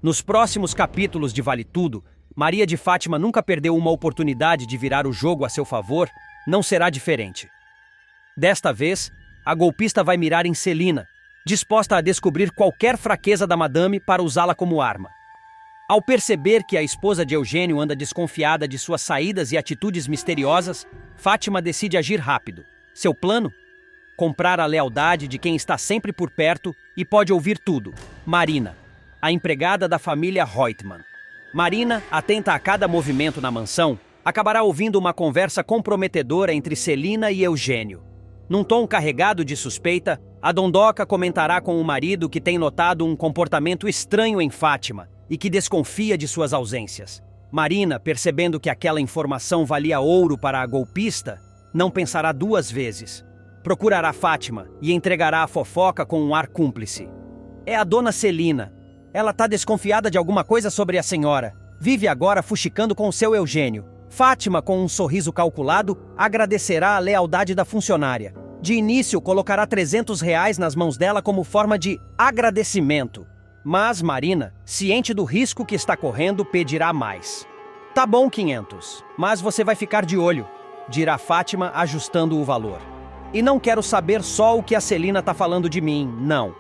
Nos próximos capítulos de Vale Tudo, Maria de Fátima nunca perdeu uma oportunidade de virar o jogo a seu favor, não será diferente. Desta vez, a golpista vai mirar em Celina, disposta a descobrir qualquer fraqueza da madame para usá-la como arma. Ao perceber que a esposa de Eugênio anda desconfiada de suas saídas e atitudes misteriosas, Fátima decide agir rápido. Seu plano? Comprar a lealdade de quem está sempre por perto e pode ouvir tudo: Marina, a empregada da família Reutemann. Marina, atenta a cada movimento na mansão, acabará ouvindo uma conversa comprometedora entre Celina e Eugênio. Num tom carregado de suspeita, a dondoca comentará com o marido que tem notado um comportamento estranho em Fátima e que desconfia de suas ausências. Marina, percebendo que aquela informação valia ouro para a golpista, não pensará duas vezes. Procurará Fátima e entregará a fofoca com um ar cúmplice. É a dona Celina. Ela está desconfiada de alguma coisa sobre a senhora. Vive agora fuxicando com o seu Eugênio. Fátima, com um sorriso calculado, agradecerá a lealdade da funcionária. De início, colocará R$300 nas mãos dela como forma de agradecimento. Mas Marina, ciente do risco que está correndo, pedirá mais. Tá bom, 500, mas você vai ficar de olho, dirá Fátima, ajustando o valor. E não quero saber só o que a Celina tá falando de mim, não.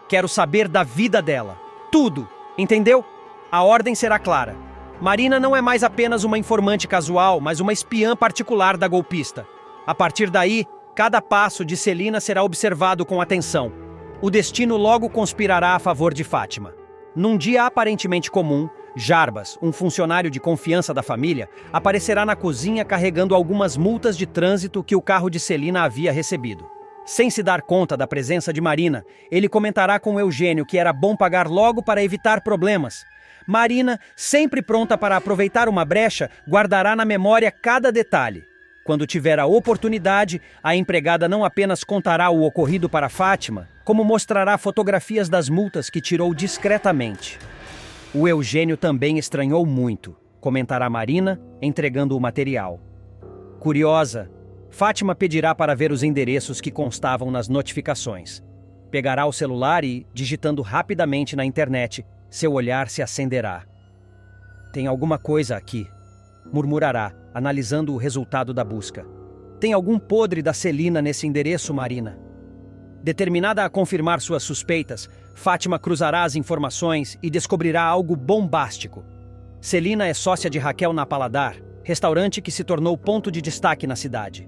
Quero saber da vida dela. Tudo, entendeu? A ordem será clara. Marina não é mais apenas uma informante casual, mas uma espiã particular da golpista. A partir daí, cada passo de Celina será observado com atenção. O destino logo conspirará a favor de Fátima. Num dia aparentemente comum, Jarbas, um funcionário de confiança da família, aparecerá na cozinha carregando algumas multas de trânsito que o carro de Celina havia recebido. Sem se dar conta da presença de Marina, ele comentará com Eugênio que era bom pagar logo para evitar problemas. Marina, sempre pronta para aproveitar uma brecha, guardará na memória cada detalhe. Quando tiver a oportunidade, a empregada não apenas contará o ocorrido para Fátima, como mostrará fotografias das multas que tirou discretamente. O Eugênio também estranhou muito, comentará Marina, entregando o material. Curiosa, Fátima pedirá para ver os endereços que constavam nas notificações. Pegará o celular e, digitando rapidamente na internet, seu olhar se acenderá. Tem alguma coisa aqui, murmurará, analisando o resultado da busca. Tem algum podre da Celina nesse endereço, Marina? Determinada a confirmar suas suspeitas, Fátima cruzará as informações e descobrirá algo bombástico. Celina é sócia de Raquel na Paladar, restaurante que se tornou ponto de destaque na cidade.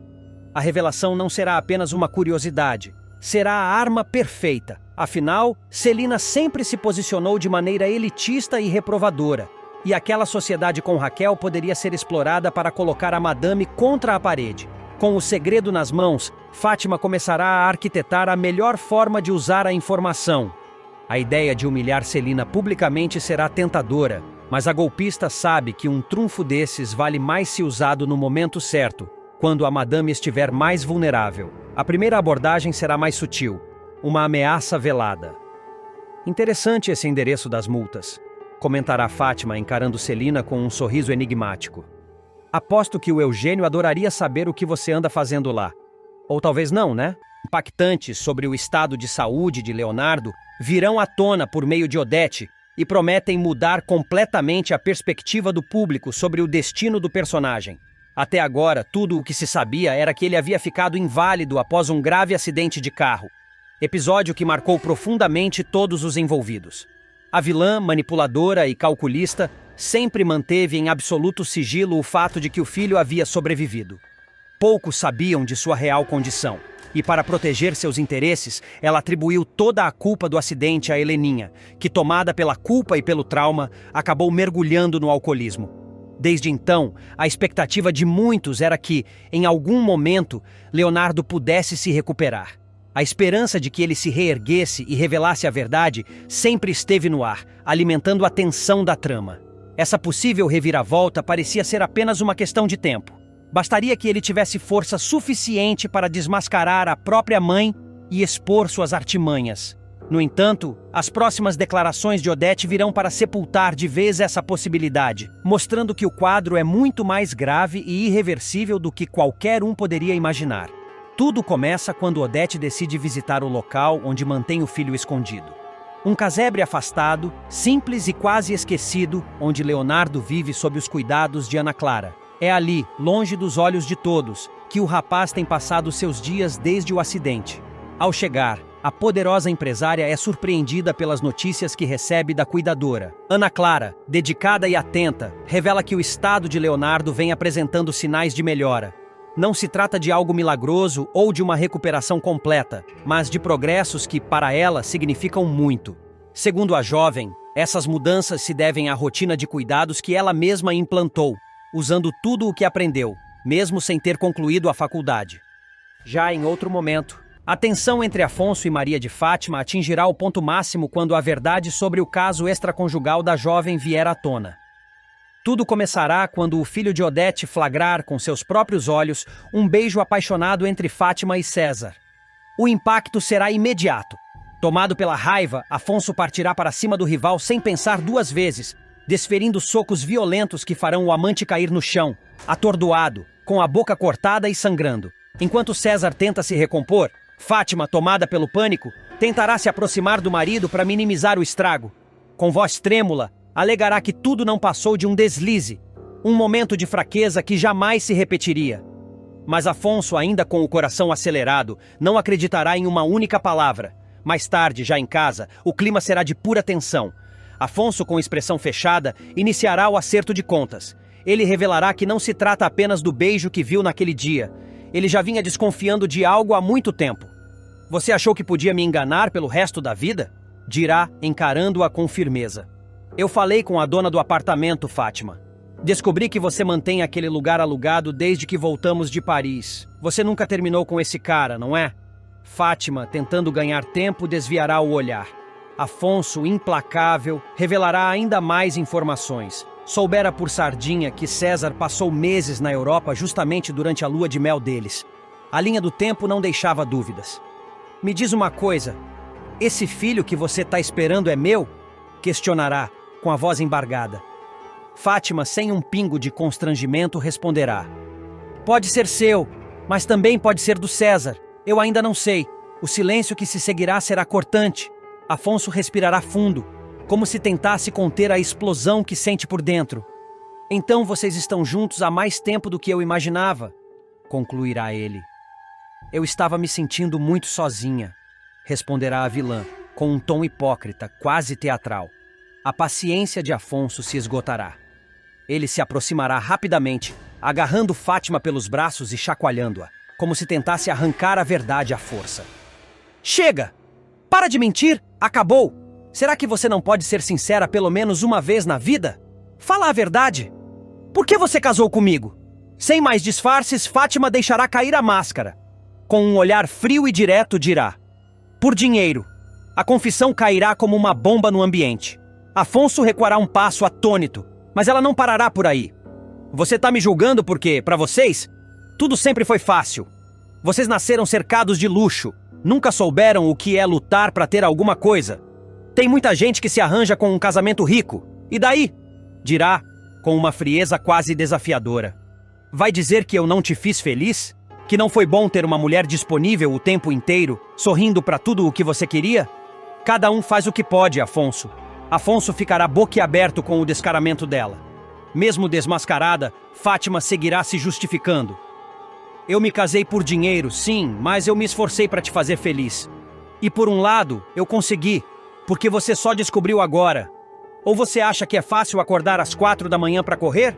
A revelação não será apenas uma curiosidade, será a arma perfeita. Afinal, Celina sempre se posicionou de maneira elitista e reprovadora, e aquela sociedade com Raquel poderia ser explorada para colocar a madame contra a parede. Com o segredo nas mãos, Fátima começará a arquitetar a melhor forma de usar a informação. A ideia de humilhar Celina publicamente será tentadora, mas a golpista sabe que um trunfo desses vale mais se usado no momento certo, quando a madame estiver mais vulnerável. A primeira abordagem será mais sutil, uma ameaça velada. Interessante esse endereço das multas, comentará Fátima, encarando Celina com um sorriso enigmático. Aposto que o Eugênio adoraria saber o que você anda fazendo lá. Ou talvez não, né? Impactantes sobre o estado de saúde de Leonardo virão à tona por meio de Odete e prometem mudar completamente a perspectiva do público sobre o destino do personagem. Até agora, tudo o que se sabia era que ele havia ficado inválido após um grave acidente de carro. Episódio que marcou profundamente todos os envolvidos. A vilã, manipuladora e calculista, sempre manteve em absoluto sigilo o fato de que o filho havia sobrevivido. Poucos sabiam de sua real condição, e para proteger seus interesses, ela atribuiu toda a culpa do acidente a Heleninha, que, tomada pela culpa e pelo trauma, acabou mergulhando no alcoolismo. Desde então, a expectativa de muitos era que, em algum momento, Leonardo pudesse se recuperar. A esperança de que ele se reerguesse e revelasse a verdade sempre esteve no ar, alimentando a tensão da trama. Essa possível reviravolta parecia ser apenas uma questão de tempo. Bastaria que ele tivesse força suficiente para desmascarar a própria mãe e expor suas artimanhas. No entanto, as próximas declarações de Odete virão para sepultar de vez essa possibilidade, mostrando que o quadro é muito mais grave e irreversível do que qualquer um poderia imaginar. Tudo começa quando Odete decide visitar o local onde mantém o filho escondido. Um casebre afastado, simples e quase esquecido, onde Leonardo vive sob os cuidados de Ana Clara. É ali, longe dos olhos de todos, que o rapaz tem passado seus dias desde o acidente. Ao chegar, a poderosa empresária é surpreendida pelas notícias que recebe da cuidadora. Ana Clara, dedicada e atenta, revela que o estado de Leonardo vem apresentando sinais de melhora. Não se trata de algo milagroso ou de uma recuperação completa, mas de progressos que, para ela, significam muito. Segundo a jovem, essas mudanças se devem à rotina de cuidados que ela mesma implantou, usando tudo o que aprendeu, mesmo sem ter concluído a faculdade. Já em outro momento, a tensão entre Afonso e Maria de Fátima atingirá o ponto máximo quando a verdade sobre o caso extraconjugal da jovem vier à tona. Tudo começará quando o filho de Odete flagrar com seus próprios olhos um beijo apaixonado entre Fátima e César. O impacto será imediato. Tomado pela raiva, Afonso partirá para cima do rival sem pensar duas vezes, desferindo socos violentos que farão o amante cair no chão, atordoado, com a boca cortada e sangrando. Enquanto César tenta se recompor, Fátima, tomada pelo pânico, tentará se aproximar do marido para minimizar o estrago. Com voz trêmula, alegará que tudo não passou de um deslize, um momento de fraqueza que jamais se repetiria. Mas Afonso, ainda com o coração acelerado, não acreditará em uma única palavra. Mais tarde, já em casa, o clima será de pura tensão. Afonso, com expressão fechada, iniciará o acerto de contas. Ele revelará que não se trata apenas do beijo que viu naquele dia. Ele já vinha desconfiando de algo há muito tempo. Você achou que podia me enganar pelo resto da vida? Dirá, encarando-a com firmeza. Eu falei com a dona do apartamento, Fátima. Descobri que você mantém aquele lugar alugado desde que voltamos de Paris. Você nunca terminou com esse cara, não é? Fátima, tentando ganhar tempo, desviará o olhar. Afonso, implacável, revelará ainda mais informações. Soubera por sardinha que César passou meses na Europa justamente durante a lua de mel deles. A linha do tempo não deixava dúvidas. Me diz uma coisa, esse filho que você está esperando é meu? Questionará, com a voz embargada. Fátima, sem um pingo de constrangimento, responderá. Pode ser seu, mas também pode ser do César. Eu ainda não sei. O silêncio que se seguirá será cortante. Afonso respirará fundo, como se tentasse conter a explosão que sente por dentro. Então vocês estão juntos há mais tempo do que eu imaginava, concluirá ele. Eu estava me sentindo muito sozinha, responderá a vilã, com um tom hipócrita, quase teatral. A paciência de Afonso se esgotará. Ele se aproximará rapidamente, agarrando Fátima pelos braços e chacoalhando-a, como se tentasse arrancar a verdade à força. Chega! Para de mentir! Acabou! Será que você não pode ser sincera pelo menos uma vez na vida? Fala a verdade! Por que você casou comigo? Sem mais disfarces, Fátima deixará cair a máscara. Com um olhar frio e direto dirá: por dinheiro. A confissão cairá como uma bomba no ambiente. Afonso recuará um passo atônito, mas ela não parará por aí. Você está me julgando porque, para vocês, tudo sempre foi fácil. Vocês nasceram cercados de luxo, nunca souberam o que é lutar para ter alguma coisa. Tem muita gente que se arranja com um casamento rico. E daí? Dirá, com uma frieza quase desafiadora. Vai dizer que eu não te fiz feliz? Que não foi bom ter uma mulher disponível o tempo inteiro, sorrindo para tudo o que você queria? Cada um faz o que pode, Afonso. Afonso ficará boquiaberto com o descaramento dela. Mesmo desmascarada, Fátima seguirá se justificando. Eu me casei por dinheiro, sim, mas eu me esforcei para te fazer feliz. E por um lado, eu consegui, porque você só descobriu agora. Ou você acha que é fácil acordar às 4 da manhã para correr?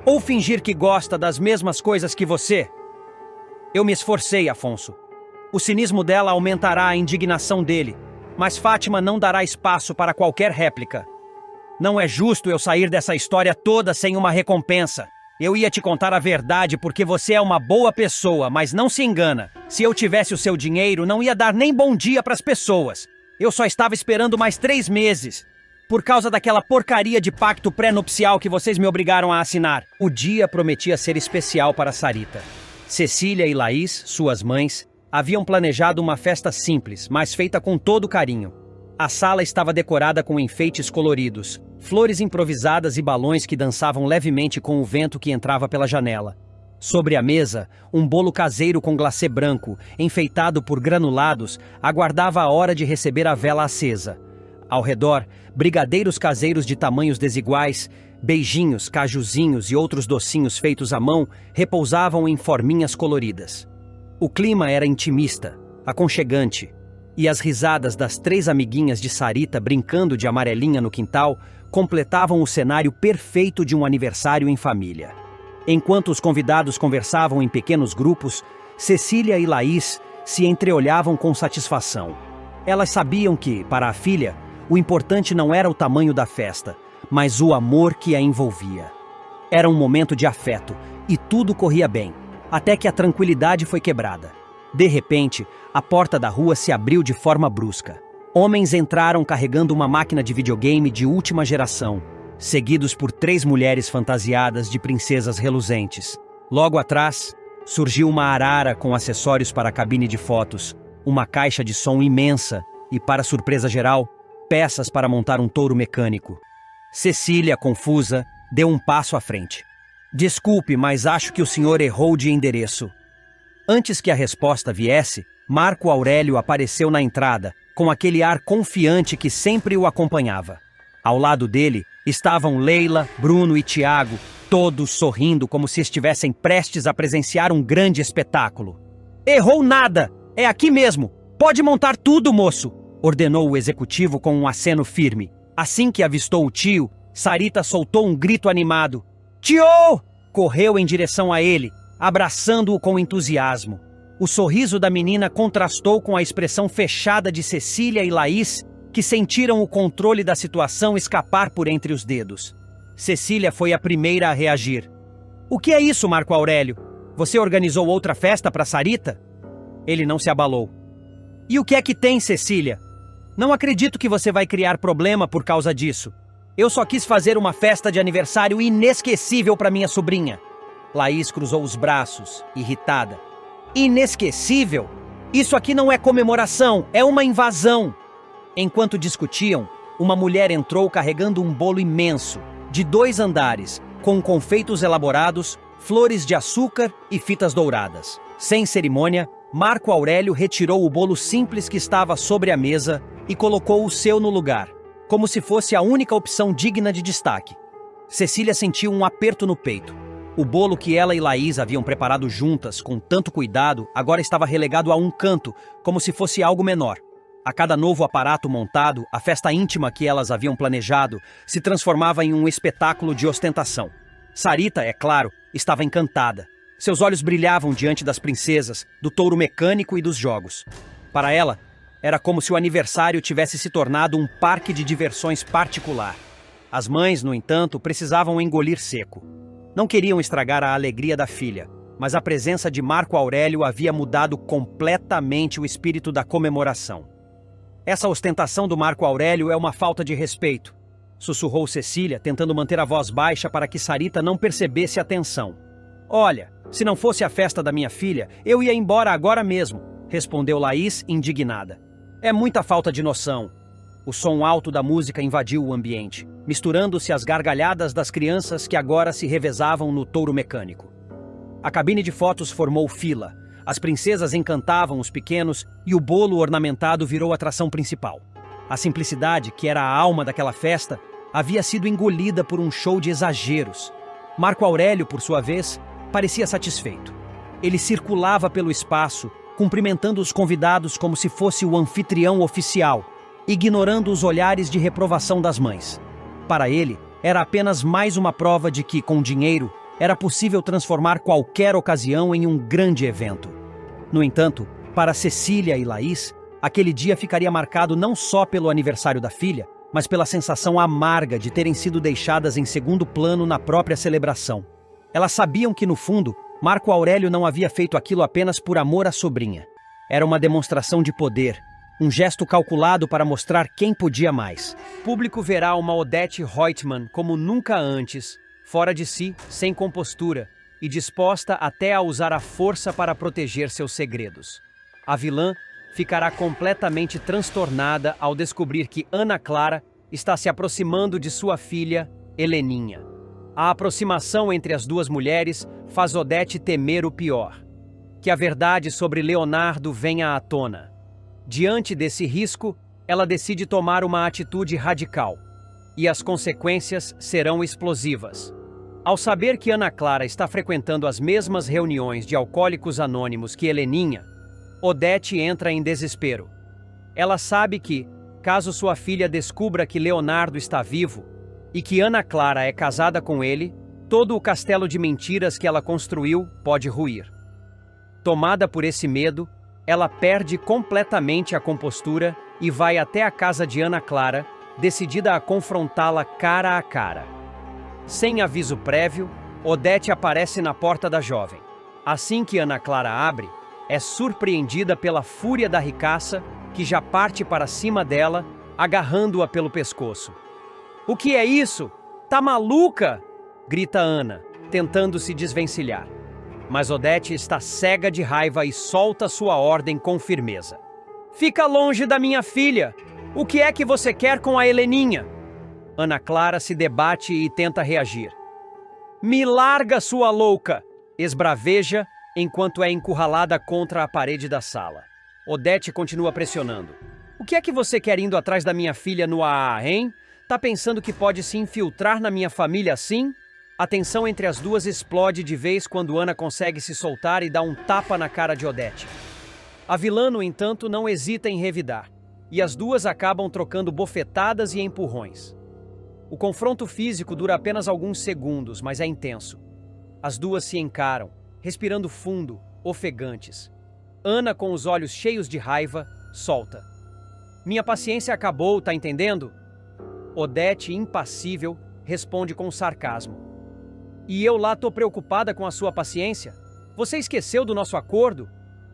Ou fingir que gosta das mesmas coisas que você? Eu me esforcei, Afonso. O cinismo dela aumentará a indignação dele, mas Fátima não dará espaço para qualquer réplica. Não é justo eu sair dessa história toda sem uma recompensa. Eu ia te contar a verdade porque você é uma boa pessoa, mas não se engana. Se eu tivesse o seu dinheiro, não ia dar nem bom dia para as pessoas. Eu só estava esperando mais 3 meses. Por causa daquela porcaria de pacto pré-nupcial que vocês me obrigaram a assinar. O dia prometia ser especial para Sarita. Cecília e Laís, suas mães, haviam planejado uma festa simples, mas feita com todo carinho. A sala estava decorada com enfeites coloridos, flores improvisadas e balões que dançavam levemente com o vento que entrava pela janela. Sobre a mesa, um bolo caseiro com glacê branco, enfeitado por granulados, aguardava a hora de receber a vela acesa. Ao redor, brigadeiros caseiros de tamanhos desiguais, beijinhos, cajuzinhos e outros docinhos feitos à mão repousavam em forminhas coloridas. O clima era intimista, aconchegante, e as risadas das 3 amiguinhas de Sarita brincando de amarelinha no quintal completavam o cenário perfeito de um aniversário em família. Enquanto os convidados conversavam em pequenos grupos, Cecília e Laís se entreolhavam com satisfação. Elas sabiam que, para a filha, o importante não era o tamanho da festa, mas o amor que a envolvia. Era um momento de afeto, e tudo corria bem, até que a tranquilidade foi quebrada. De repente, a porta da rua se abriu de forma brusca. Homens entraram carregando uma máquina de videogame de última geração, seguidos por 3 mulheres fantasiadas de princesas reluzentes. Logo atrás, surgiu uma arara com acessórios para a cabine de fotos, uma caixa de som imensa e, para surpresa geral, peças para montar um touro mecânico. Cecília, confusa, deu um passo à frente. Desculpe, mas acho que o senhor errou de endereço. Antes que a resposta viesse, Marco Aurélio apareceu na entrada, com aquele ar confiante que sempre o acompanhava. Ao lado dele estavam Leila, Bruno e Tiago, todos sorrindo como se estivessem prestes a presenciar um grande espetáculo. Errou nada! É aqui mesmo! Pode montar tudo, moço! Ordenou o executivo com um aceno firme. Assim que avistou o tio, Sarita soltou um grito animado. Tio! Correu em direção a ele, abraçando-o com entusiasmo. O sorriso da menina contrastou com a expressão fechada de Cecília e Laís, que sentiram o controle da situação escapar por entre os dedos. Cecília foi a primeira a reagir. O que é isso, Marco Aurélio? Você organizou outra festa para Sarita? Ele não se abalou. E o que é que tem, Cecília? Não acredito que você vai criar problema por causa disso. Eu só quis fazer uma festa de aniversário inesquecível para minha sobrinha. Laís cruzou os braços, irritada. Inesquecível? Isso aqui não é comemoração, é uma invasão. Enquanto discutiam, uma mulher entrou carregando um bolo imenso, de 2 andares, com confeitos elaborados, flores de açúcar e fitas douradas. Sem cerimônia, Marco Aurélio retirou o bolo simples que estava sobre a mesa e colocou o seu no lugar, como se fosse a única opção digna de destaque. Cecília sentiu um aperto no peito. O bolo que ela e Laís haviam preparado juntas com tanto cuidado agora estava relegado a um canto, como se fosse algo menor. A cada novo aparato montado, a festa íntima que elas haviam planejado se transformava em um espetáculo de ostentação. Sarita, é claro, estava encantada. Seus olhos brilhavam diante das princesas, do touro mecânico e dos jogos. Para ela, era como se o aniversário tivesse se tornado um parque de diversões particular. As mães, no entanto, precisavam engolir seco. Não queriam estragar a alegria da filha, mas a presença de Marco Aurélio havia mudado completamente o espírito da comemoração. Essa ostentação do Marco Aurélio é uma falta de respeito, sussurrou Cecília, tentando manter a voz baixa para que Sarita não percebesse a tensão. Olha, se não fosse a festa da minha filha, eu ia embora agora mesmo, respondeu Laís, indignada. É muita falta de noção. O som alto da música invadiu o ambiente, misturando-se às gargalhadas das crianças que agora se revezavam no touro mecânico. A cabine de fotos formou fila, as princesas encantavam os pequenos e o bolo ornamentado virou a atração principal. A simplicidade, que era a alma daquela festa, havia sido engolida por um show de exageros. Marco Aurélio, por sua vez, parecia satisfeito. Ele circulava pelo espaço, cumprimentando os convidados como se fosse o anfitrião oficial, ignorando os olhares de reprovação das mães. Para ele, era apenas mais uma prova de que, com dinheiro, era possível transformar qualquer ocasião em um grande evento. No entanto, para Cecília e Laís, aquele dia ficaria marcado não só pelo aniversário da filha, mas pela sensação amarga de terem sido deixadas em segundo plano na própria celebração. Elas sabiam que, no fundo, Marco Aurélio não havia feito aquilo apenas por amor à sobrinha. Era uma demonstração de poder, um gesto calculado para mostrar quem podia mais. O público verá uma Odete Reutemann como nunca antes, fora de si, sem compostura, e disposta até a usar a força para proteger seus segredos. A vilã ficará completamente transtornada ao descobrir que Ana Clara está se aproximando de sua filha, Heleninha. A aproximação entre as duas mulheres faz Odete temer o pior: que a verdade sobre Leonardo venha à tona. Diante desse risco, ela decide tomar uma atitude radical. E as consequências serão explosivas. Ao saber que Ana Clara está frequentando as mesmas reuniões de alcoólicos anônimos que Heleninha, Odete entra em desespero. Ela sabe que, caso sua filha descubra que Leonardo está vivo e que Ana Clara é casada com ele, todo o castelo de mentiras que ela construiu pode ruir. Tomada por esse medo, ela perde completamente a compostura e vai até a casa de Ana Clara, decidida a confrontá-la cara a cara. Sem aviso prévio, Odete aparece na porta da jovem. Assim que Ana Clara abre, é surpreendida pela fúria da ricaça, que já parte para cima dela, agarrando-a pelo pescoço. "O que é isso? Tá maluca?" grita Ana, tentando se desvencilhar. Mas Odete está cega de raiva e solta sua ordem com firmeza. "Fica longe da minha filha! O que é que você quer com a Heleninha?" Ana Clara se debate e tenta reagir. "Me larga, sua louca!" esbraveja enquanto é encurralada contra a parede da sala. Odete continua pressionando. "O que é que você quer indo atrás da minha filha no AA, hein? Tá pensando que pode se infiltrar na minha família assim?" A tensão entre as duas explode de vez quando Ana consegue se soltar e dá um tapa na cara de Odete. A vilã, no entanto, não hesita em revidar, e as duas acabam trocando bofetadas e empurrões. O confronto físico dura apenas alguns segundos, mas é intenso. As duas se encaram, respirando fundo, ofegantes. Ana, com os olhos cheios de raiva, solta. "Minha paciência acabou, tá entendendo?" Odete, impassível, responde com sarcasmo. "E eu lá tô preocupada com a sua paciência? Você esqueceu do nosso acordo?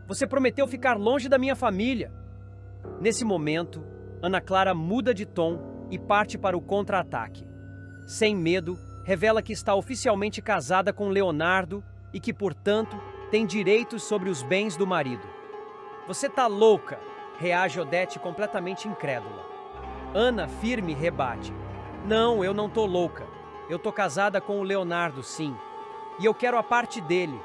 Você prometeu ficar longe da minha família." Nesse momento, Ana Clara muda de tom e parte para o contra-ataque. Sem medo, revela que está oficialmente casada com Leonardo e que, portanto, tem direitos sobre os bens do marido. "Você tá louca?" reage Odete completamente incrédula. Ana, firme, rebate. "Não, eu não tô louca. Eu tô casada com o Leonardo, sim. E eu quero a parte dele.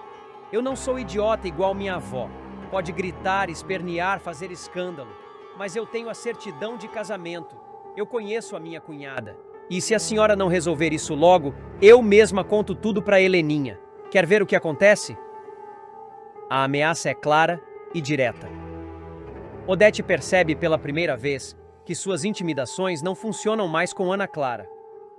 Eu não sou idiota igual minha avó. Pode gritar, espernear, fazer escândalo. Mas eu tenho a certidão de casamento. Eu conheço a minha cunhada. E se a senhora não resolver isso logo, eu mesma conto tudo para Heleninha. Quer ver o que acontece?" A ameaça é clara e direta. Odete percebe pela primeira vez que suas intimidações não funcionam mais com Ana Clara.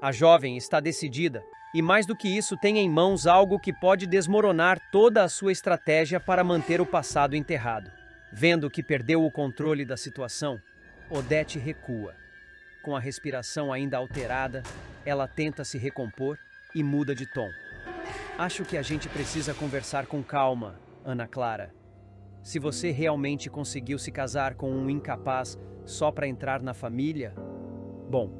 A jovem está decidida e, mais do que isso, tem em mãos algo que pode desmoronar toda a sua estratégia para manter o passado enterrado. Vendo que perdeu o controle da situação, Odete recua. Com a respiração ainda alterada, ela tenta se recompor e muda de tom. "Acho que a gente precisa conversar com calma, Ana Clara. Se você realmente conseguiu se casar com um incapaz só para entrar na família, bom,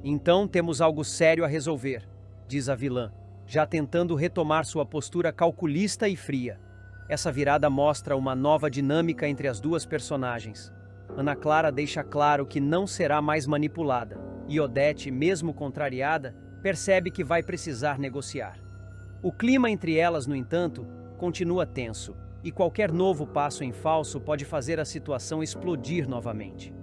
então temos algo sério a resolver", diz a vilã, já tentando retomar sua postura calculista e fria. Essa virada mostra uma nova dinâmica entre as duas personagens. Ana Clara deixa claro que não será mais manipulada, e Odete, mesmo contrariada, percebe que vai precisar negociar. O clima entre elas, no entanto, continua tenso, e qualquer novo passo em falso pode fazer a situação explodir novamente.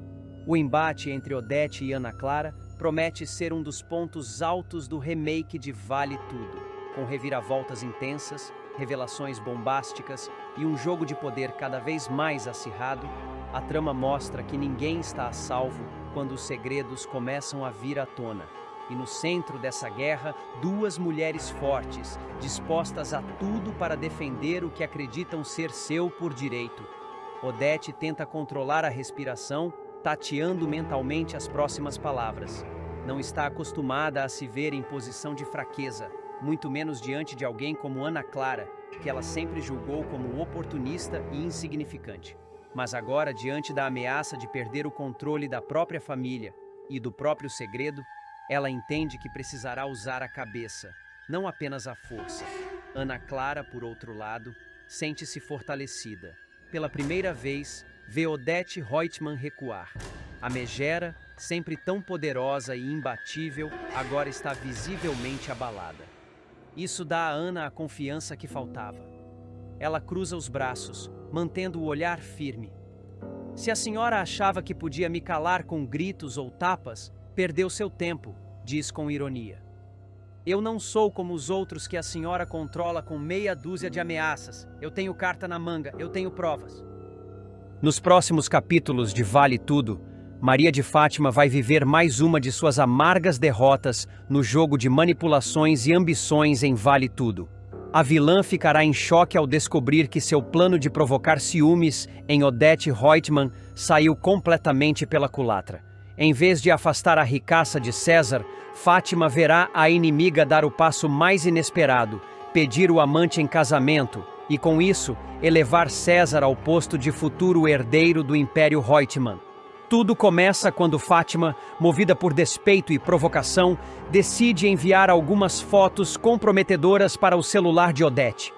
O embate entre Odete e Ana Clara promete ser um dos pontos altos do remake de Vale Tudo, com reviravoltas intensas, revelações bombásticas e um jogo de poder cada vez mais acirrado. A trama mostra que ninguém está a salvo quando os segredos começam a vir à tona. E no centro dessa guerra, duas mulheres fortes, dispostas a tudo para defender o que acreditam ser seu por direito. Odete tenta controlar a respiração, tateando mentalmente as próximas palavras. Não está acostumada a se ver em posição de fraqueza, muito menos diante de alguém como Ana Clara, que ela sempre julgou como oportunista e insignificante. Mas agora, diante da ameaça de perder o controle da própria família e do próprio segredo, ela entende que precisará usar a cabeça, não apenas a força. Ana Clara, por outro lado, sente-se fortalecida. Pela primeira vez, vê Odete Reutemann recuar. A megera, sempre tão poderosa e imbatível, agora está visivelmente abalada. Isso dá a Ana a confiança que faltava. Ela cruza os braços, mantendo o olhar firme. Se a senhora achava que podia me calar com gritos ou tapas, perdeu seu tempo, diz com ironia. Eu não sou como os outros que a senhora controla com meia dúzia de ameaças. Eu tenho carta na manga, eu tenho provas. Nos próximos capítulos de Vale Tudo, Maria de Fátima vai viver mais uma de suas amargas derrotas no jogo de manipulações e ambições em Vale Tudo. A vilã ficará em choque ao descobrir que seu plano de provocar ciúmes em Odete Reutemann saiu completamente pela culatra. Em vez de afastar a ricaça de César, Fátima verá a inimiga dar o passo mais inesperado, pedir o amante em casamento e, com isso, elevar César ao posto de futuro herdeiro do Império Reutemann. Tudo começa quando Fátima, movida por despeito e provocação, decide enviar algumas fotos comprometedoras para o celular de Odete.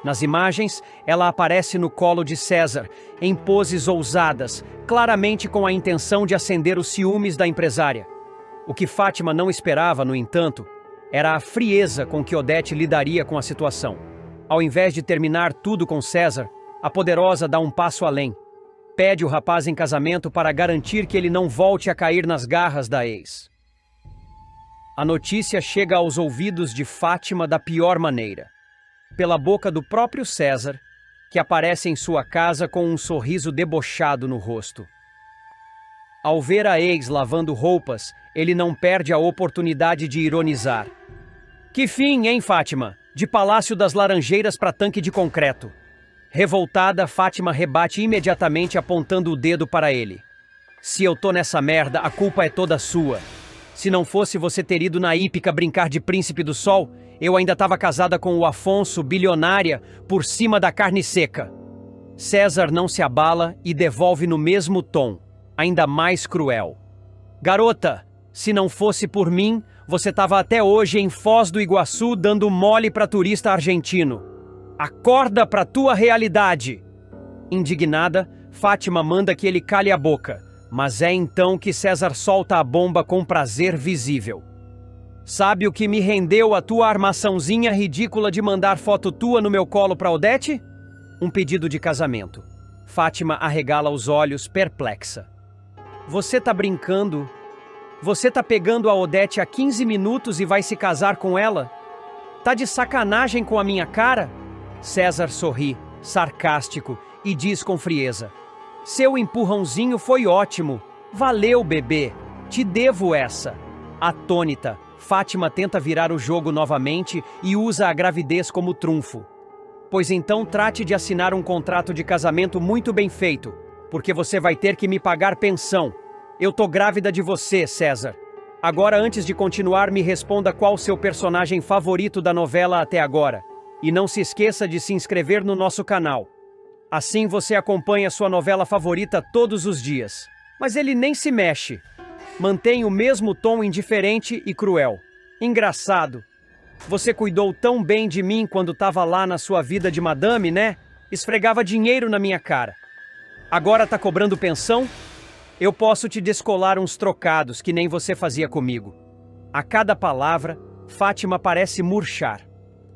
Nas imagens, ela aparece no colo de César, em poses ousadas, claramente com a intenção de acender os ciúmes da empresária. O que Fátima não esperava, no entanto, era a frieza com que Odete lidaria com a situação. Ao invés de terminar tudo com César, a poderosa dá um passo além. Pede o rapaz em casamento para garantir que ele não volte a cair nas garras da ex. A notícia chega aos ouvidos de Fátima da pior maneira. Pela boca do próprio César, que aparece em sua casa com um sorriso debochado no rosto. Ao ver a ex lavando roupas, ele não perde a oportunidade de ironizar. Que fim, hein, Fátima? De Palácio das Laranjeiras para tanque de concreto. Revoltada, Fátima rebate imediatamente apontando o dedo para ele. Se eu tô nessa merda, a culpa é toda sua. Se não fosse você ter ido na hípica brincar de Príncipe do Sol, eu ainda estava casada com o Afonso, bilionária, por cima da carne seca. César não se abala e devolve no mesmo tom, ainda mais cruel. Garota, se não fosse por mim, você estava até hoje em Foz do Iguaçu dando mole para turista argentino. Acorda pra tua realidade! Indignada, Fátima manda que ele cale a boca, mas é então que César solta a bomba com prazer visível. Sabe o que me rendeu a tua armaçãozinha ridícula de mandar foto tua no meu colo pra Odete? Um pedido de casamento. Fátima arregala os olhos, perplexa. Você tá brincando? Você tá pegando a Odete há 15 minutos e vai se casar com ela? Tá de sacanagem com a minha cara? César sorri, sarcástico, e diz com frieza. Seu empurrãozinho foi ótimo. Valeu, bebê. Te devo essa. Atônita, Fátima tenta virar o jogo novamente e usa a gravidez como trunfo. Pois então trate de assinar um contrato de casamento muito bem feito, porque você vai ter que me pagar pensão. Eu tô grávida de você, César. Agora, antes de continuar, me responda qual seu personagem favorito da novela até agora. E não se esqueça de se inscrever no nosso canal. Assim você acompanha sua novela favorita todos os dias. Mas ele nem se mexe. Mantém o mesmo tom indiferente e cruel. Engraçado. Você cuidou tão bem de mim quando estava lá na sua vida de madame, né? Esfregava dinheiro na minha cara. Agora tá cobrando pensão? Eu posso te descolar uns trocados que nem você fazia comigo. A cada palavra, Fátima parece murchar.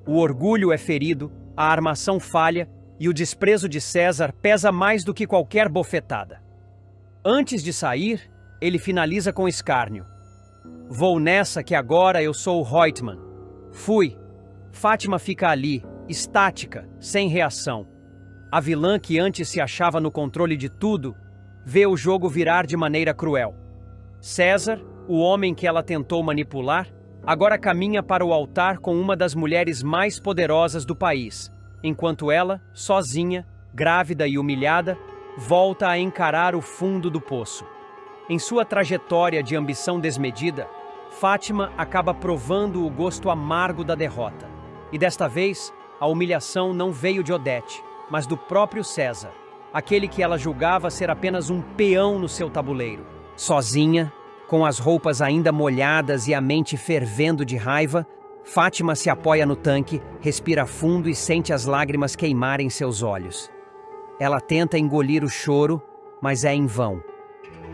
O orgulho é ferido, a armação falha e o desprezo de César pesa mais do que qualquer bofetada. Antes de sair, ele finaliza com escárnio. Vou nessa que agora eu sou o Reutemann. Fui. Fátima fica ali, estática, sem reação. A vilã que antes se achava no controle de tudo, vê o jogo virar de maneira cruel. César, o homem que ela tentou manipular, agora caminha para o altar com uma das mulheres mais poderosas do país, enquanto ela, sozinha, grávida e humilhada, volta a encarar o fundo do poço. Em sua trajetória de ambição desmedida, Fátima acaba provando o gosto amargo da derrota. E desta vez, a humilhação não veio de Odete, mas do próprio César, aquele que ela julgava ser apenas um peão no seu tabuleiro. Sozinha, com as roupas ainda molhadas e a mente fervendo de raiva, Fátima se apoia no tanque, respira fundo e sente as lágrimas queimarem seus olhos. Ela tenta engolir o choro, mas é em vão.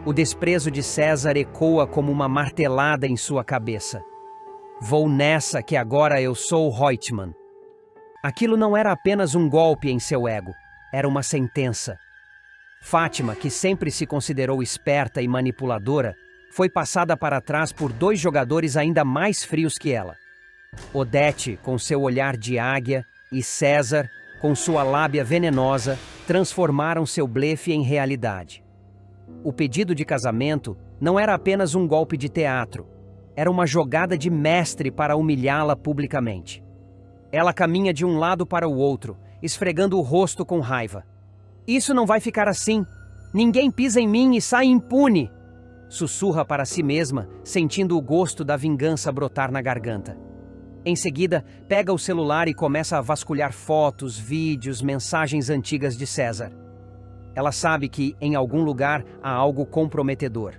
O desprezo de César ecoa como uma martelada em sua cabeça. Vou nessa que agora eu sou o Reutemann. Aquilo não era apenas um golpe em seu ego, era uma sentença. Fátima, que sempre se considerou esperta e manipuladora, foi passada para trás por dois jogadores ainda mais frios que ela. Odete, com seu olhar de águia, e César, com sua lábia venenosa, transformaram seu blefe em realidade. O pedido de casamento não era apenas um golpe de teatro, era uma jogada de mestre para humilhá-la publicamente. Ela caminha de um lado para o outro, esfregando o rosto com raiva. "Isso não vai ficar assim! Ninguém pisa em mim e sai impune!" Sussurra para si mesma, sentindo o gosto da vingança brotar na garganta. Em seguida, pega o celular e começa a vasculhar fotos, vídeos, mensagens antigas de César. Ela sabe que, em algum lugar, há algo comprometedor.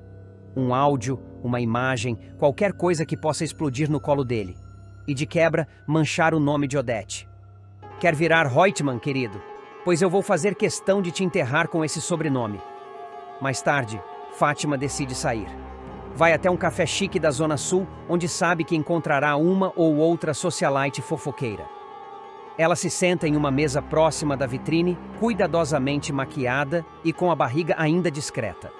Um áudio, uma imagem, qualquer coisa que possa explodir no colo dele. E de quebra, manchar o nome de Odete. "Quer virar Reutemann, querido? Pois eu vou fazer questão de te enterrar com esse sobrenome." Mais tarde, Fátima decide sair. Vai até um café chique da Zona Sul, onde sabe que encontrará uma ou outra socialite fofoqueira. Ela se senta em uma mesa próxima da vitrine, cuidadosamente maquiada e com a barriga ainda discreta.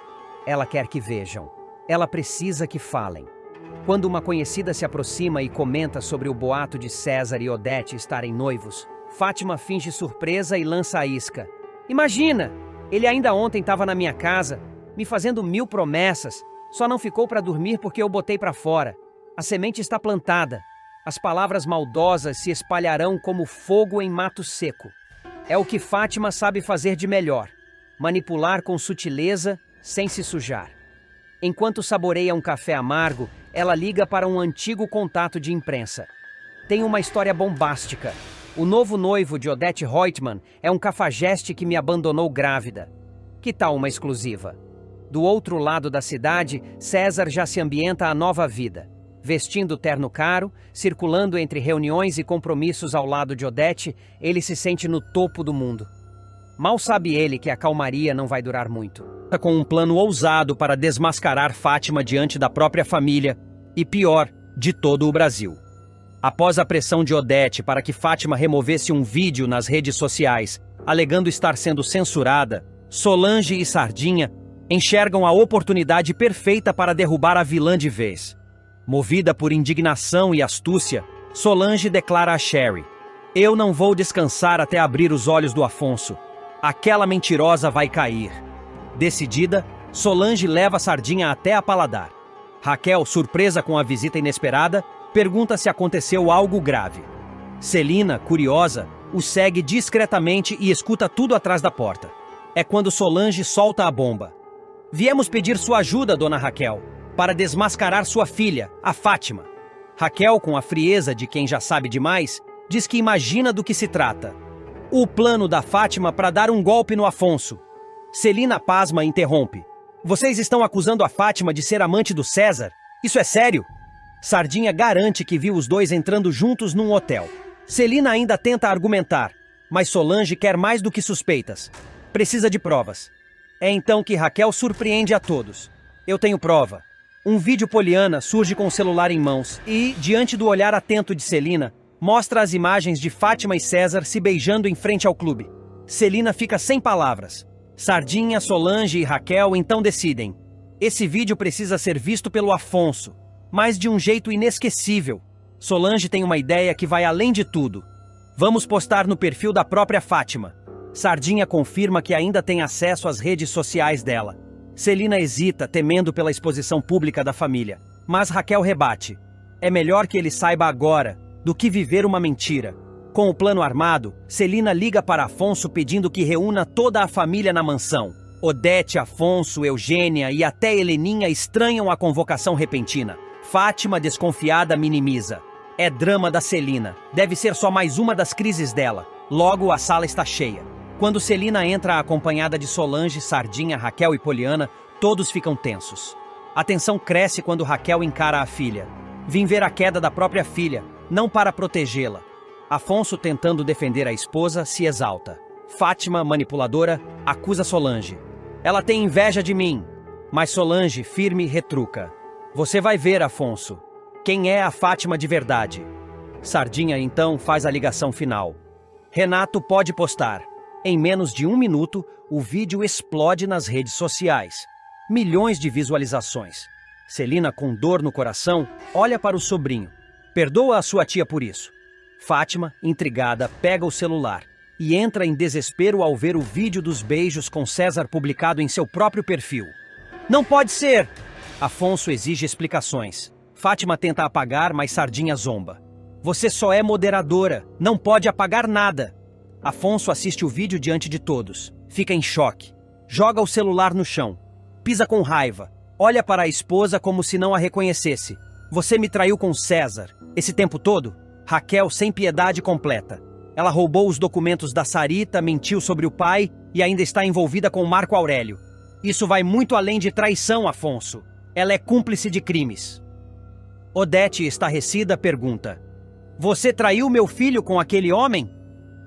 Ela quer que vejam. Ela precisa que falem. Quando uma conhecida se aproxima e comenta sobre o boato de César e Odete estarem noivos, Fátima finge surpresa e lança a isca. "Imagina! Ele ainda ontem estava na minha casa, me fazendo 1000 promessas. Só não ficou para dormir porque eu botei para fora. A semente está plantada. As palavras maldosas se espalharão como fogo em mato seco." É o que Fátima sabe fazer de melhor. Manipular com sutileza, sem se sujar. Enquanto saboreia um café amargo, ela liga para um antigo contato de imprensa. Tem uma história bombástica. O novo noivo de Odete Reutemann é um cafajeste que me abandonou grávida. Que tal uma exclusiva? Do outro lado da cidade, César já se ambienta à nova vida. Vestindo terno caro, circulando entre reuniões e compromissos ao lado de Odete, ele se sente no topo do mundo. Mal sabe ele que a calmaria não vai durar muito. Com um plano ousado para desmascarar Fátima diante da própria família e, pior, de todo o Brasil. Após a pressão de Odete para que Fátima removesse um vídeo nas redes sociais, alegando estar sendo censurada, Solange e Sardinha enxergam a oportunidade perfeita para derrubar a vilã de vez. Movida por indignação e astúcia, Solange declara a Sherry: "Eu não vou descansar até abrir os olhos do Afonso. Aquela mentirosa vai cair." Decidida, Solange leva Sardinha até a Paladar. Raquel, surpresa com a visita inesperada, pergunta se aconteceu algo grave. Celina, curiosa, o segue discretamente e escuta tudo atrás da porta. É quando Solange solta a bomba. "Viemos pedir sua ajuda, dona Raquel, para desmascarar sua filha, a Fátima." Raquel, com a frieza de quem já sabe demais, diz que imagina do que se trata. O plano da Fátima para dar um golpe no Afonso. Celina pasma e interrompe. "Vocês estão acusando a Fátima de ser amante do César? Isso é sério?" Sardinha garante que viu os dois entrando juntos num hotel. Celina ainda tenta argumentar, mas Solange quer mais do que suspeitas. Precisa de provas. É então que Raquel surpreende a todos. "Eu tenho prova." Um vídeo Poliana surge com o celular em mãos e, diante do olhar atento de Celina, mostra as imagens de Fátima e César se beijando em frente ao clube. Celina fica sem palavras. Sardinha, Solange e Raquel então decidem. Esse vídeo precisa ser visto pelo Afonso, mas de um jeito inesquecível. Solange tem uma ideia que vai além de tudo. "Vamos postar no perfil da própria Fátima." Sardinha confirma que ainda tem acesso às redes sociais dela. Celina hesita, temendo pela exposição pública da família. Mas Raquel rebate. É melhor que ele saiba agora do que viver uma mentira. Com o plano armado, Celina liga para Afonso pedindo que reúna toda a família na mansão. Odete, Afonso, Eugênia e até Heleninha estranham a convocação repentina. Fátima, desconfiada, minimiza. É drama da Celina. Deve ser só mais uma das crises dela. Logo, a sala está cheia. Quando Celina entra acompanhada de Solange, Sardinha, Raquel e Poliana, todos ficam tensos. A tensão cresce quando Raquel encara a filha. Vim ver a queda da própria filha, não para protegê-la. Afonso, tentando defender a esposa, se exalta. Fátima, manipuladora, acusa Solange. "Ela tem inveja de mim." Mas Solange, firme, retruca. "Você vai ver, Afonso. Quem é a Fátima de verdade?" Sardinha, então, faz a ligação final. "Renato pode postar. Em menos de 1 minuto, o vídeo explode nas redes sociais. Milhões de visualizações. Celina, com dor no coração, olha para o sobrinho. Perdoa a sua tia por isso. Fátima, intrigada, pega o celular e entra em desespero ao ver o vídeo dos beijos com César publicado em seu próprio perfil. Não pode ser! Afonso exige explicações. Fátima tenta apagar, mas Sardinha zomba. Você só é moderadora, não pode apagar nada. Afonso assiste o vídeo diante de todos. Fica em choque. Joga o celular no chão. Pisa com raiva. Olha para a esposa como se não a reconhecesse. Você me traiu com César. Esse tempo todo? Raquel sem piedade completa. Ela roubou os documentos da Sarita, mentiu sobre o pai e ainda está envolvida com Marco Aurélio. Isso vai muito além de traição, Afonso. Ela é cúmplice de crimes. Odete, estarrecida, pergunta: Você traiu meu filho com aquele homem?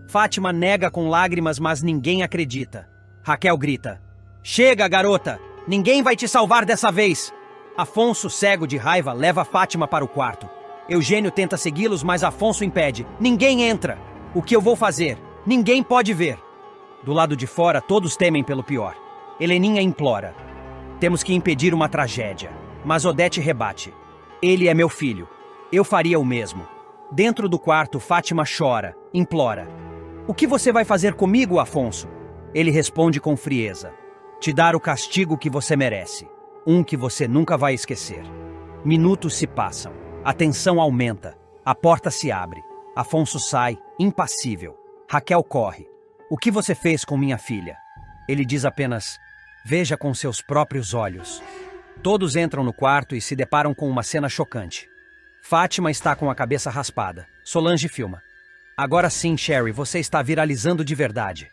Fátima nega com lágrimas, mas ninguém acredita. Raquel grita: Chega, garota! Ninguém vai te salvar dessa vez! Afonso, cego de raiva, leva Fátima para o quarto. Eugênio tenta segui-los, mas Afonso impede. Ninguém entra! O que eu vou fazer? Ninguém pode ver! Do lado de fora, todos temem pelo pior. Heleninha implora: Temos que impedir uma tragédia. Mas Odete rebate: Ele é meu filho. Eu faria o mesmo. Dentro do quarto, Fátima chora, implora: O que você vai fazer comigo, Afonso? Ele responde com frieza: Te dar o castigo que você merece. Um que você nunca vai esquecer. Minutos se passam. A tensão aumenta. A porta se abre. Afonso sai, impassível. Raquel corre. O que você fez com minha filha? Ele diz apenas: Veja com seus próprios olhos. Todos entram no quarto e se deparam com uma cena chocante. Fátima está com a cabeça raspada. Solange filma. Agora sim, Sherry, você está viralizando de verdade.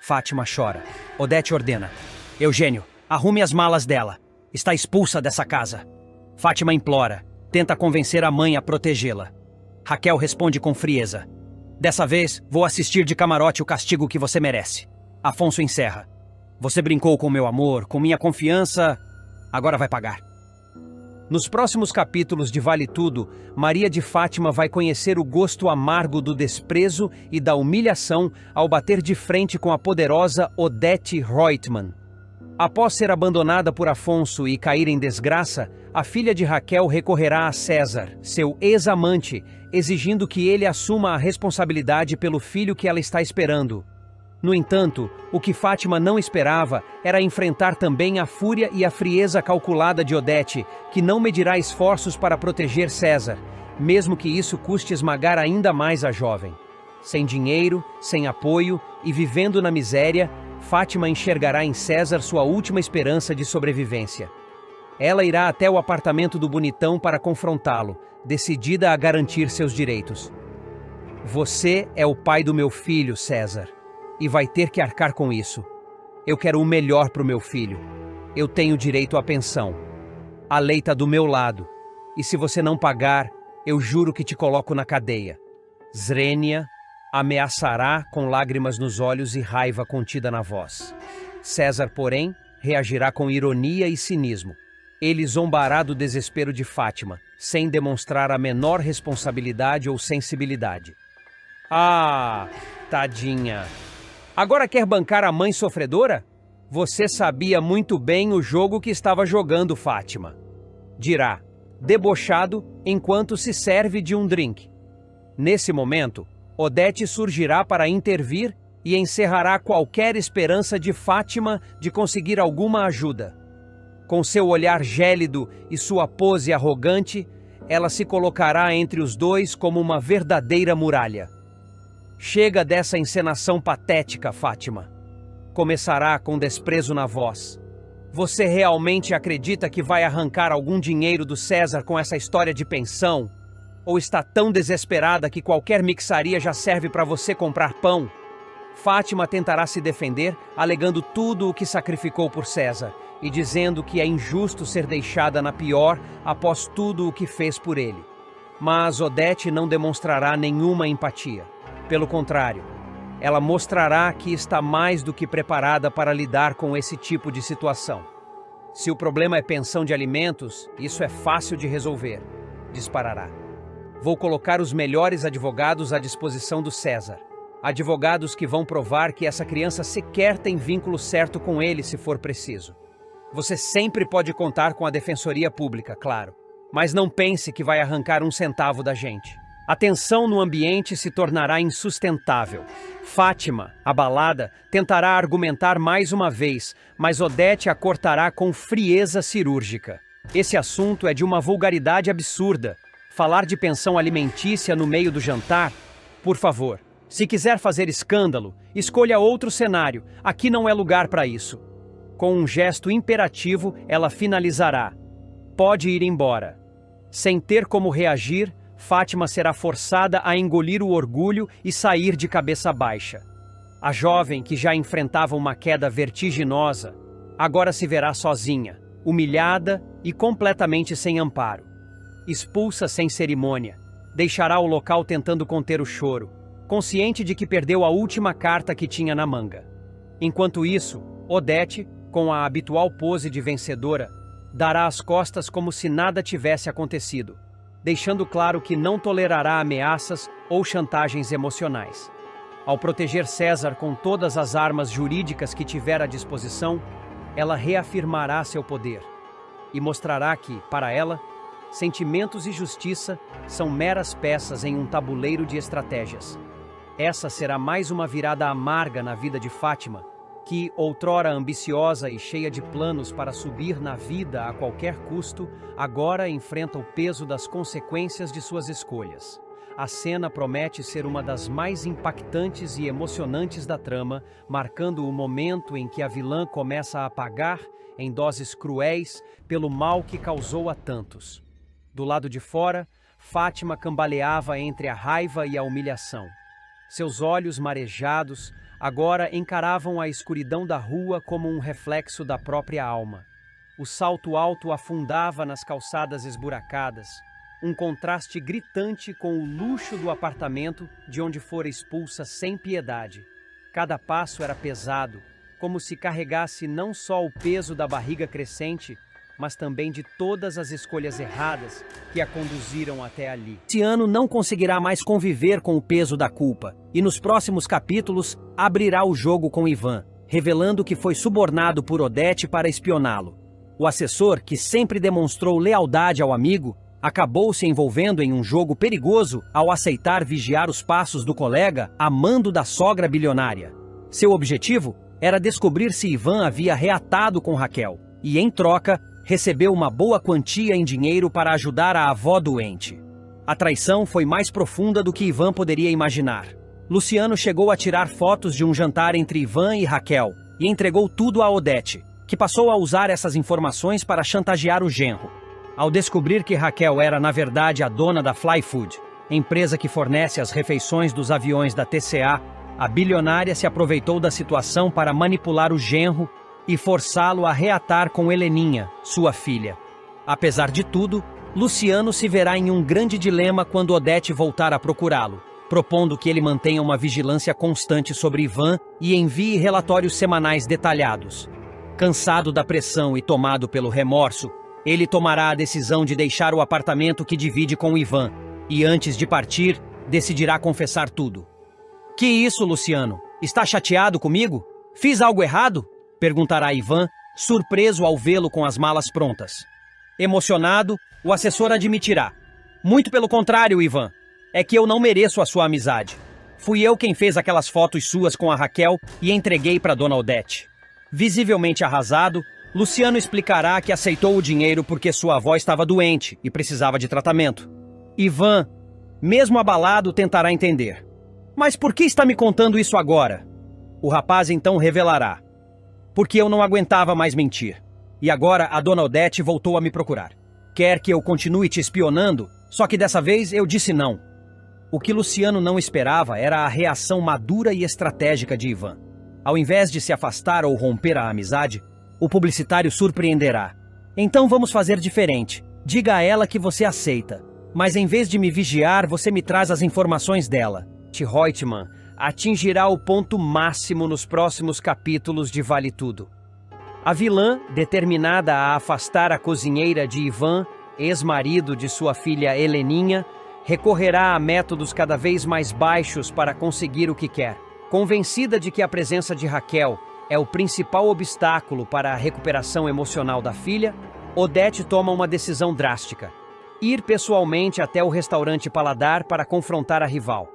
Fátima chora. Odete ordena: Eugênio, arrume as malas dela. Está expulsa dessa casa. Fátima implora. Tenta convencer a mãe a protegê-la. Raquel responde com frieza: Dessa vez, vou assistir de camarote o castigo que você merece. Afonso encerra: Você brincou com meu amor, com minha confiança. Agora vai pagar. Nos próximos capítulos de Vale Tudo, Maria de Fátima vai conhecer o gosto amargo do desprezo e da humilhação ao bater de frente com a poderosa Odete Reutemann. Após ser abandonada por Afonso e cair em desgraça, a filha de Raquel recorrerá a César, seu ex-amante, exigindo que ele assuma a responsabilidade pelo filho que ela está esperando. No entanto, o que Fátima não esperava era enfrentar também a fúria e a frieza calculada de Odete, que não medirá esforços para proteger César, mesmo que isso custe esmagar ainda mais a jovem. Sem dinheiro, sem apoio e vivendo na miséria, Fátima enxergará em César sua última esperança de sobrevivência. Ela irá até o apartamento do bonitão para confrontá-lo, decidida a garantir seus direitos. Você é o pai do meu filho, César, e vai ter que arcar com isso. Eu quero o melhor para o meu filho. Eu tenho direito à pensão. A lei está do meu lado, e se você não pagar, eu juro que te coloco na cadeia. Zrenia ameaçará com lágrimas nos olhos e raiva contida na voz. César, porém, reagirá com ironia e cinismo. Ele zombará do desespero de Fátima, sem demonstrar a menor responsabilidade ou sensibilidade. Ah, tadinha! Agora quer bancar a mãe sofredora? Você sabia muito bem o jogo que estava jogando, Fátima. Dirá, debochado, enquanto se serve de um drink. Nesse momento, Odete surgirá para intervir e encerrará qualquer esperança de Fátima de conseguir alguma ajuda. Com seu olhar gélido e sua pose arrogante, ela se colocará entre os dois como uma verdadeira muralha. Chega dessa encenação patética, Fátima. Começará com desprezo na voz. Você realmente acredita que vai arrancar algum dinheiro do César com essa história de pensão? Ou está tão desesperada que qualquer mixaria já serve para você comprar pão? Fátima tentará se defender, alegando tudo o que sacrificou por César e dizendo que é injusto ser deixada na pior após tudo o que fez por ele. Mas Odete não demonstrará nenhuma empatia. Pelo contrário, ela mostrará que está mais do que preparada para lidar com esse tipo de situação. Se o problema é pensão de alimentos, isso é fácil de resolver, disparará. Vou colocar os melhores advogados à disposição do César. Advogados que vão provar que essa criança sequer tem vínculo certo com ele se for preciso. Você sempre pode contar com a Defensoria Pública, claro, mas não pense que vai arrancar um centavo da gente. A tensão no ambiente se tornará insustentável. Fátima, abalada, tentará argumentar mais uma vez, mas Odete a cortará com frieza cirúrgica. Esse assunto é de uma vulgaridade absurda. Falar de pensão alimentícia no meio do jantar? Por favor, se quiser fazer escândalo, escolha outro cenário. Aqui não é lugar para isso. Com um gesto imperativo, ela finalizará. Pode ir embora. Sem ter como reagir, Fátima será forçada a engolir o orgulho e sair de cabeça baixa. A jovem, que já enfrentava uma queda vertiginosa, agora se verá sozinha, humilhada e completamente sem amparo. Expulsa sem cerimônia, deixará o local tentando conter o choro, consciente de que perdeu a última carta que tinha na manga. Enquanto isso, Odete, com a habitual pose de vencedora, dará as costas como se nada tivesse acontecido, deixando claro que não tolerará ameaças ou chantagens emocionais. Ao proteger César com todas as armas jurídicas que tiver à disposição, ela reafirmará seu poder e mostrará que, para ela, sentimentos e justiça são meras peças em um tabuleiro de estratégias. Essa será mais uma virada amarga na vida de Fátima, que, outrora ambiciosa e cheia de planos para subir na vida a qualquer custo, agora enfrenta o peso das consequências de suas escolhas. A cena promete ser uma das mais impactantes e emocionantes da trama, marcando o momento em que a vilã começa a pagar, em doses cruéis, pelo mal que causou a tantos. Do lado de fora, Fátima cambaleava entre a raiva e a humilhação. Seus olhos marejados agora encaravam a escuridão da rua como um reflexo da própria alma. O salto alto afundava nas calçadas esburacadas, um contraste gritante com o luxo do apartamento de onde fora expulsa sem piedade. Cada passo era pesado, como se carregasse não só o peso da barriga crescente, mas também de todas as escolhas erradas que a conduziram até ali. Luciano não conseguirá mais conviver com o peso da culpa, e nos próximos capítulos abrirá o jogo com Ivan, revelando que foi subornado por Odete para espioná-lo. O assessor, que sempre demonstrou lealdade ao amigo, acabou se envolvendo em um jogo perigoso ao aceitar vigiar os passos do colega a mando da sogra bilionária. Seu objetivo era descobrir se Ivan havia reatado com Raquel, e em troca, recebeu uma boa quantia em dinheiro para ajudar a avó doente. A traição foi mais profunda do que Ivan poderia imaginar. Luciano chegou a tirar fotos de um jantar entre Ivan e Raquel e entregou tudo a Odete, que passou a usar essas informações para chantagear o genro. Ao descobrir que Raquel era, na verdade, a dona da Fly Food, empresa que fornece as refeições dos aviões da TCA, a bilionária se aproveitou da situação para manipular o genro e forçá-lo a reatar com Heleninha, sua filha. Apesar de tudo, Luciano se verá em um grande dilema quando Odete voltar a procurá-lo, propondo que ele mantenha uma vigilância constante sobre Ivan e envie relatórios semanais detalhados. Cansado da pressão e tomado pelo remorso, ele tomará a decisão de deixar o apartamento que divide com Ivan e, antes de partir, decidirá confessar tudo. Que isso, Luciano? Está chateado comigo? Fiz algo errado? Perguntará Ivan, surpreso ao vê-lo com as malas prontas. Emocionado, o assessor admitirá. Muito pelo contrário, Ivan. É que eu não mereço a sua amizade. Fui eu quem fez aquelas fotos suas com a Raquel e entreguei para Dona Odete. Visivelmente arrasado, Luciano explicará que aceitou o dinheiro porque sua avó estava doente e precisava de tratamento. Ivan, mesmo abalado, tentará entender. Mas por que está me contando isso agora? O rapaz então revelará. Porque eu não aguentava mais mentir. E agora a Dona Odete voltou a me procurar. Quer que eu continue te espionando, só que dessa vez eu disse não. O que Luciano não esperava era a reação madura e estratégica de Ivan. Ao invés de se afastar ou romper a amizade, o publicitário surpreenderá. Então vamos fazer diferente. Diga a ela que você aceita. Mas em vez de me vigiar, você me traz as informações dela. Reutemann atingirá o ponto máximo nos próximos capítulos de Vale Tudo. A vilã, determinada a afastar a cozinheira de Ivan, ex-marido de sua filha Heleninha, recorrerá a métodos cada vez mais baixos para conseguir o que quer. Convencida de que a presença de Raquel é o principal obstáculo para a recuperação emocional da filha, Odete toma uma decisão drástica: ir pessoalmente até o restaurante Paladar para confrontar a rival.